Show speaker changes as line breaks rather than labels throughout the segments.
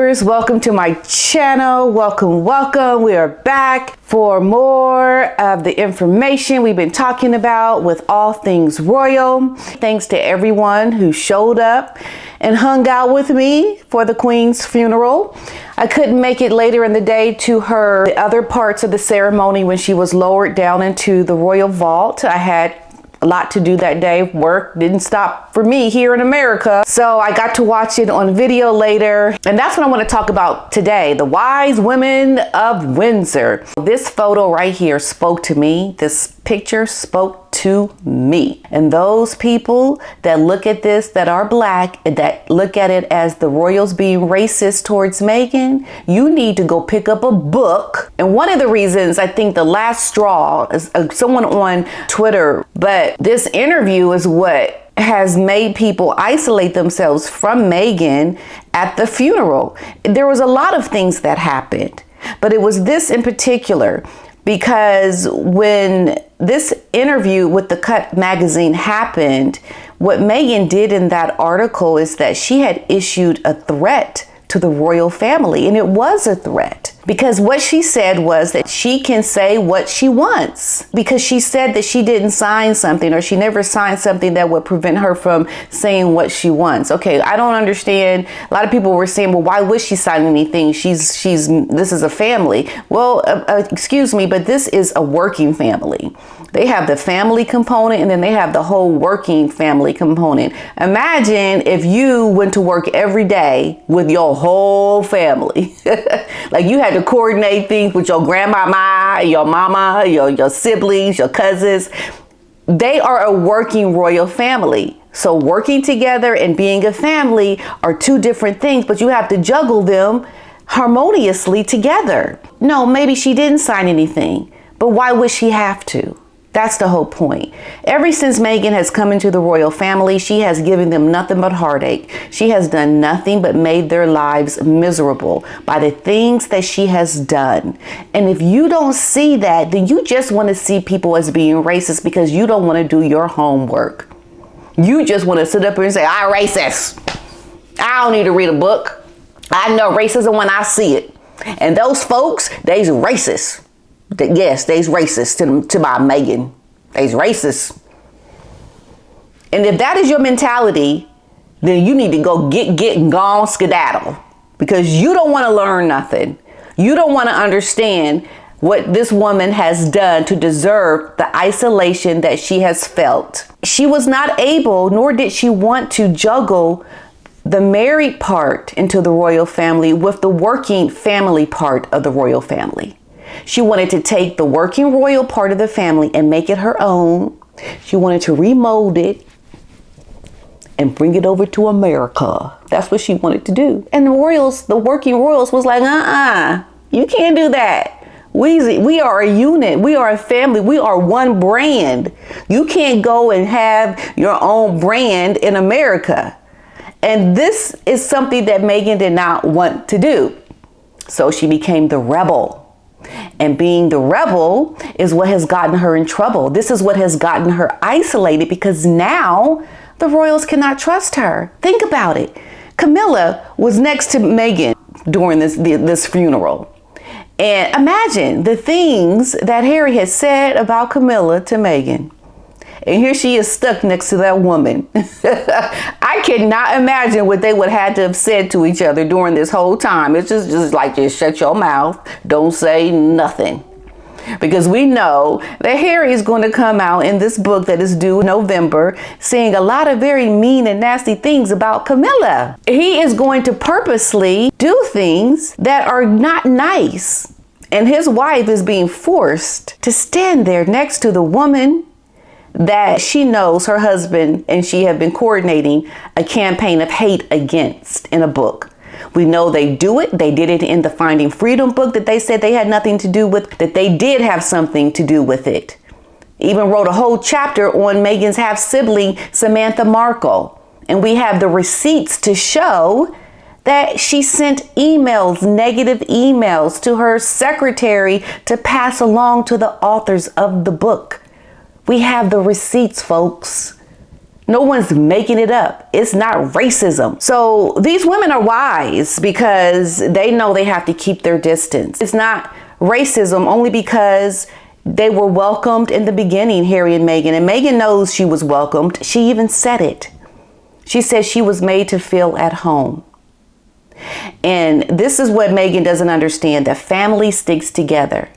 viewers, welcome to my channel. Welcome. We are back for more of the information we've been talking about with all things royal. Thanks to everyone who showed up and hung out with me for the Queen's funeral. I couldn't make it later in the day to the other parts of the ceremony when she was lowered down into the royal vault. I had a lot to do that day. Work didn't stop for me here in America. So I got to watch it on video later. And that's what I want to talk about today. The wise women of Windsor. This photo right here spoke to me. This picture spoke to me. And those people that look at this that are black and that look at it as the royals being racist towards Meghan, you need to go pick up a book. And one of the reasons, I think the last straw is someone on Twitter, but this interview is what has made people isolate themselves from Meghan at the funeral. There was a lot of things that happened, but it was this in particular. Because when this interview with the Cut magazine happened, what Meghan did in that article is that she had issued a threat to the royal family, and it was a threat. Because what she said was that she can say what she wants, because she said that she didn't sign something, or she never signed something that would prevent her from saying what she wants. Okay, I don't understand. A lot of people were saying, well, why would she sign anything? This is a family. Well, excuse me, but this is a working family. They have the family component, and then they have the whole working family component. Imagine if you went to work every day with your whole family. Like you had to coordinate things with your grandmama, your mama, your siblings, your cousins. They are a working royal family. So working together and being a family are two different things, but you have to juggle them harmoniously together. No, maybe she didn't sign anything, but why would she have to? That's the whole point. Ever since Meghan has come into the royal family, she has given them nothing but heartache. She has done nothing but made their lives miserable by the things that she has done. And if you don't see that, then you just want to see people as being racist because you don't want to do your homework. You just want to sit up here and say, I'm racist. I don't need to read a book. I know racism when I see it. And those folks, they's racist. Yes, they's racist to my Meghan. They's racist. And if that is your mentality, then you need to go get and gone skedaddle, because you don't want to learn nothing. You don't want to understand what this woman has done to deserve the isolation that she has felt. She was not able, nor did she want to juggle the married part into the royal family with the working family part of the royal family. She wanted to take the working royal part of the family and make it her own. She wanted to remold it and bring it over to America. That's what she wanted to do. And the working royals was like, you can't do that. We are a unit. We are a family. We are one brand. You can't go and have your own brand in America. And this is something that Meghan did not want to do. So she became the rebel. And being the rebel is what has gotten her in trouble. This is what has gotten her isolated, because now the royals cannot trust her. Think about it. Camilla was next to Meghan during this funeral. And imagine the things that Harry has said about Camilla to Meghan. And here she is stuck next to that woman. I cannot imagine what they would have to have said to each other during this whole time. It's just like, just shut your mouth. Don't say nothing. Because we know that Harry is going to come out in this book that is due in November saying a lot of very mean and nasty things about Camilla. He is going to purposely do things that are not nice. And his wife is being forced to stand there next to the woman that she knows her husband and she have been coordinating a campaign of hate against in a book. We know they do it. They did it in the Finding Freedom book that they said they had nothing to do with, that they did have something to do with it. Even wrote a whole chapter on Meghan's half sibling, Samantha Markle. And we have the receipts to show that she sent emails, negative emails to her secretary to pass along to the authors of the book. We have the receipts, folks. No one's making it up. It's not racism. So these women are wise because they know they have to keep their distance. It's not racism only because they were welcomed in the beginning, Harry and Meghan. And Meghan knows she was welcomed. She even said it. She said she was made to feel at home. And this is what Meghan doesn't understand, that family sticks together.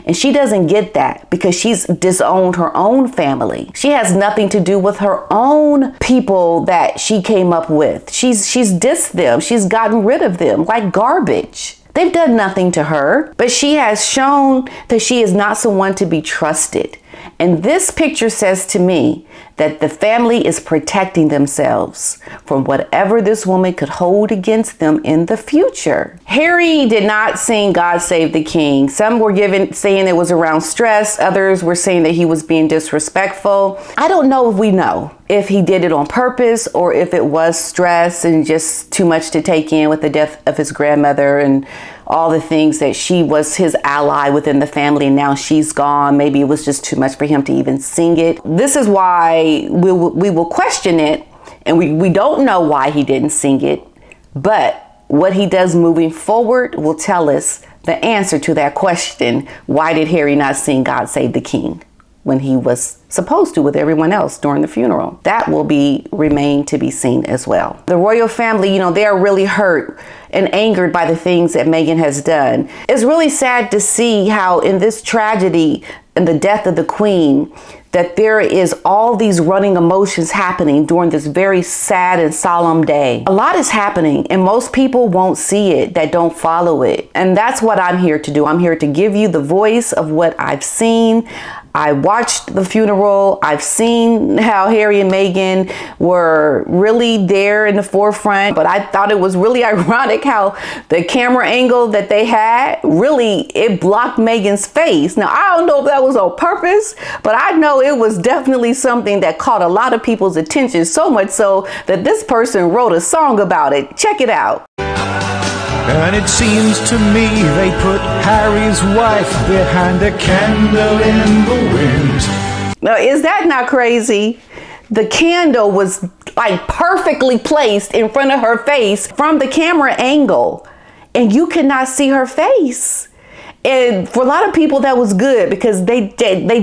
And she doesn't get that because she's disowned her own family. She has nothing to do with her own people that she came up with. She's dissed them. She's gotten rid of them like garbage. They've done nothing to her, but she has shown that she is not someone to be trusted. And this picture says to me that the family is protecting themselves from whatever this woman could hold against them in the future. Harry did not sing God Save the King. Some were saying it was around stress. Others were saying that he was being disrespectful. I don't know if he did it on purpose or if it was stress and just too much to take in with the death of his grandmother and all the things that she was his ally within the family and now she's gone. Maybe it was just too much for him to even sing it. This is why we will question it, and we don't know why he didn't sing it, but what he does moving forward will tell us the answer to that question. Why did Harry not sing God Save the King when he was supposed to with everyone else during the funeral? That will remain to be seen as well. The royal family, they are really hurt and angered by the things that Meghan has done. It's really sad to see how in this tragedy and the death of the Queen, that there is all these running emotions happening during this very sad and solemn day. A lot is happening and most people won't see it that don't follow it. And that's what I'm here to do. I'm here to give you the voice of what I've seen. I watched the funeral. I've seen how Harry and Meghan were really there in the forefront, but I thought it was really ironic how the camera angle that they had, it blocked Meghan's face. Now, I don't know if that was on purpose, but I know it was definitely something that caught a lot of people's attention, so much so that this person wrote a song about it. Check it out.
And it seems to me they put Harry's wife behind a candle in the wind.
Now, is that not crazy? The candle was like perfectly placed in front of her face from the camera angle, and you could not see her face. And for a lot of people, that was good because they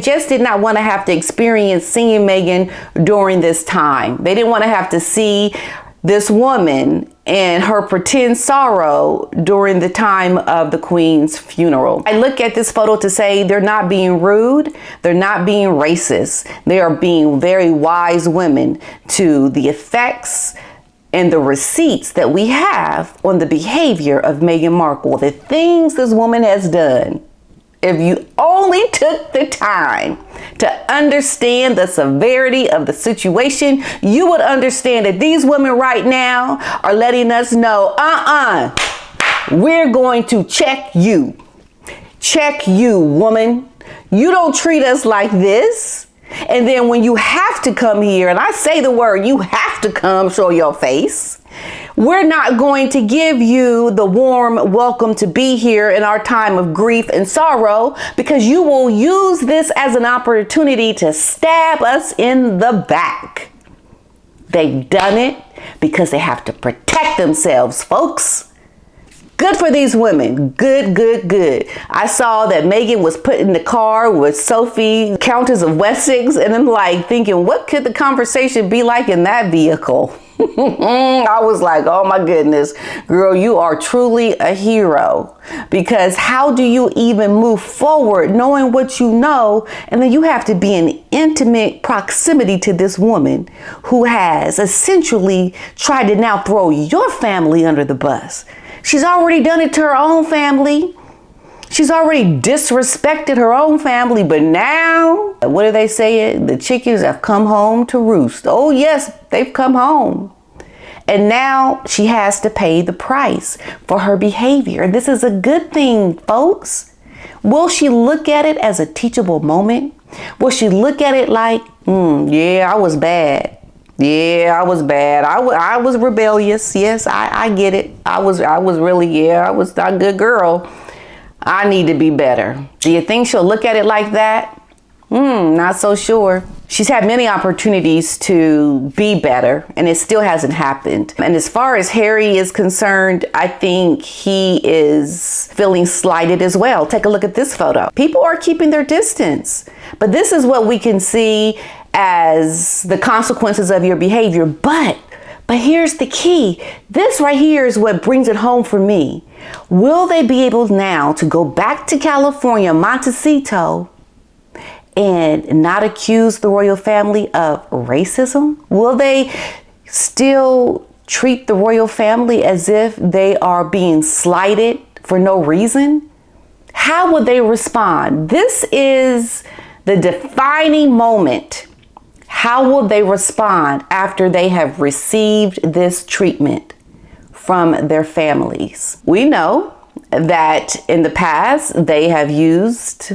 just did not want to have to experience seeing Meghan during this time. They didn't want to have to see this woman and her pretend sorrow during the time of the Queen's funeral. I look at this photo to say they're not being rude, they're not being racist, they are being very wise women to the effects and the receipts that we have on the behavior of Meghan Markle, the things this woman has done. If you only took the time to understand the severity of the situation, you would understand that these women right now are letting us know, we're going to check you. Check you, woman. You don't treat us like this. And then when you have to come here, and I say the word, you have to come show your face, we're not going to give you the warm welcome to be here in our time of grief and sorrow, because you will use this as an opportunity to stab us in the back. They've done it because they have to protect themselves, folks. Good for these women. Good, good, good. I saw that Meghan was put in the car with Sophie, Countess of Wessex, and I'm like thinking, what could the conversation be like in that vehicle? I was like, oh my goodness, girl, you are truly a hero. Because how do you even move forward knowing what you know, and then you have to be in intimate proximity to this woman who has essentially tried to now throw your family under the bus. She's already done it to her own family. She's already disrespected her own family, but now, what do they say? The chickens have come home to roost. Oh yes, they've come home. And now she has to pay the price for her behavior. This is a good thing, folks. Will she look at it as a teachable moment? Will she look at it like, yeah, I was bad. Yeah, I was bad. I was rebellious. Yes, I get it. I was really I was not a good girl. I need to be better. Do you think she'll look at it like that? Not so sure. She's had many opportunities to be better, and it still hasn't happened. And as far as Harry is concerned, I think he is feeling slighted as well. Take a look at this photo. People are keeping their distance, but this is what we can see as the consequences of your behavior. But here's the key. This right here is what brings it home for me. Will they be able now to go back to California, Montecito, and not accuse the royal family of racism? Will they still treat the royal family as if they are being slighted for no reason? How would they respond? This is the defining moment. How will they respond after they have received this treatment from their families? We know that in the past they have used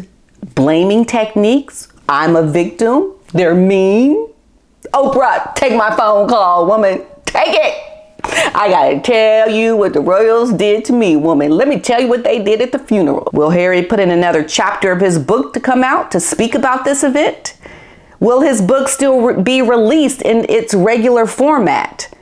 blaming techniques. I'm a victim. They're mean. Oprah, take my phone call, woman. Take it. I gotta tell you what the royals did to me, woman. Let me tell you what they did at the funeral. Will Harry put in another chapter of his book to come out to speak about this event? Will his book still be released in its regular format?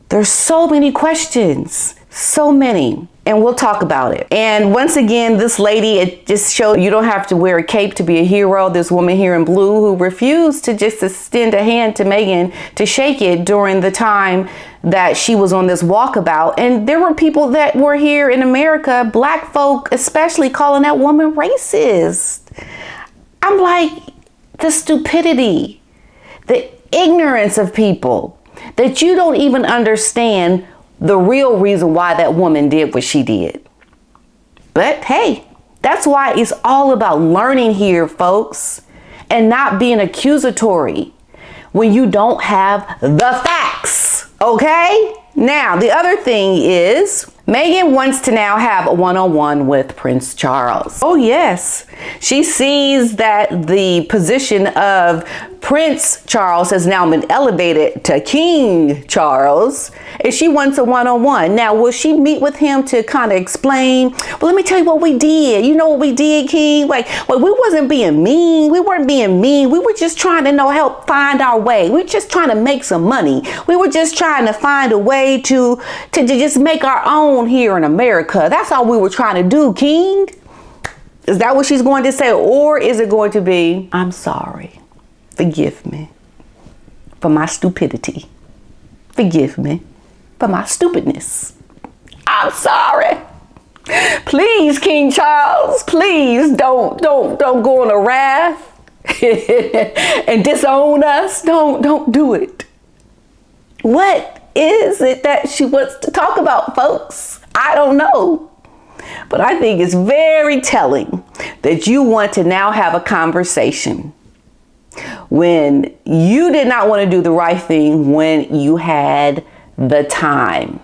There's so many questions, so many. And we'll talk about it. And once again, this lady, it just showed you don't have to wear a cape to be a hero. This woman here in blue who refused to just extend a hand to Meghan to shake it during the time that she was on this walkabout. And there were people that were here in America, black folk especially, calling that woman racist. I'm like, the stupidity, the ignorance of people, that you don't even understand the real reason why that woman did what she did. But hey, that's why it's all about learning here, folks, and not being accusatory when you don't have the facts, okay? Now, the other thing is Meghan wants to now have a one-on-one with Prince Charles. Oh yes, she sees that the position of Prince Charles has now been elevated to King Charles, and she wants a one-on-one. Now, will she meet with him to kind of explain, well, let me tell you what we did. You know what we did, King? Like, well, we wasn't being mean. We weren't being mean. We were just trying to help find our way. We were just trying to make some money. We were just trying to find a way to just make our own here in America. That's all we were trying to do, King. Is that what she's going to say? Or is it going to be, I'm sorry. Forgive me for my stupidity. Forgive me for my stupidness. I'm sorry. Please, King Charles, please don't go on a wrath and disown us. Don't do it. What is it that she wants to talk about, folks? I don't know. But I think it's very telling that you want to now have a conversation when you did not want to do the right thing when you had the time.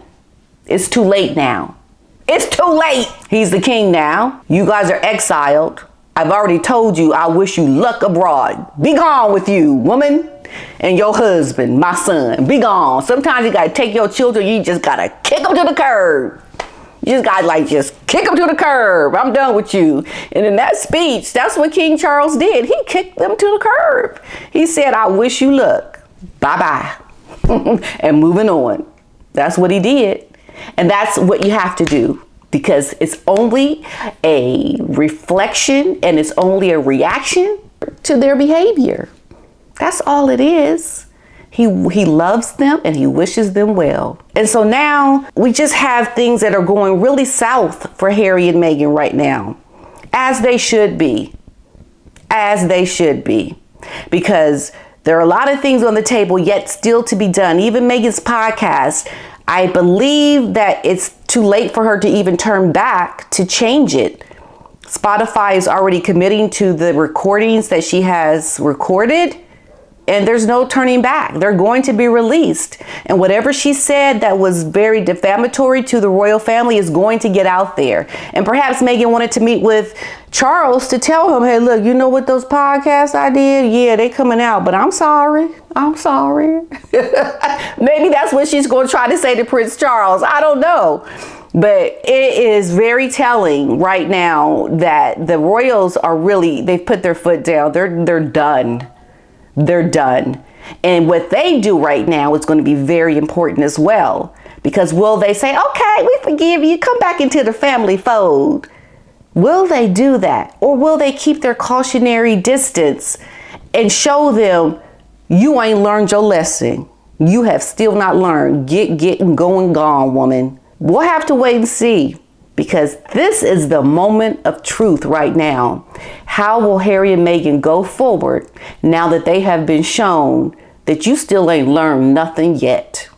It's too late now. It's too late. He's the king now. You guys are exiled. I've already told you I wish you luck abroad. Be gone with you, woman, and your husband, my son. Be gone. Sometimes you got to take your children. You just got to kick them to the curb. You just got to just kick them to the curb. I'm done with you. And in that speech, that's what King Charles did. He kicked them to the curb. He said, I wish you luck. Bye-bye. And moving on. That's what he did. And that's what you have to do, because it's only a reflection and it's only a reaction to their behavior. That's all it is. He loves them and he wishes them well. And so now we just have things that are going really south for Harry and Meghan right now, as they should be, because there are a lot of things on the table yet still to be done. Even Meghan's podcast, I believe that it's too late for her to even turn back to change it. Spotify is already committing to the recordings that she has recorded, and there's no turning back. They're going to be released. And whatever she said that was very defamatory to the royal family is going to get out there. And perhaps Meghan wanted to meet with Charles to tell him, hey, look, you know what those podcasts I did? Yeah, they coming out, but I'm sorry. Maybe that's what she's going to try to say to Prince Charles. I don't know. But it is very telling right now that the royals are really, they've put their foot down. They're done. they're done. And what they do right now is going to be very important as well. Because will they say, okay, we forgive you, come back into the family fold? Will they do that? Or will they keep their cautionary distance and show them, you ain't learned your lesson? You have still not learned. Get and go and gone, woman. We'll have to wait and see, because this is the moment of truth right now. How will Harry and Meghan go forward now that they have been shown that you still ain't learned nothing yet?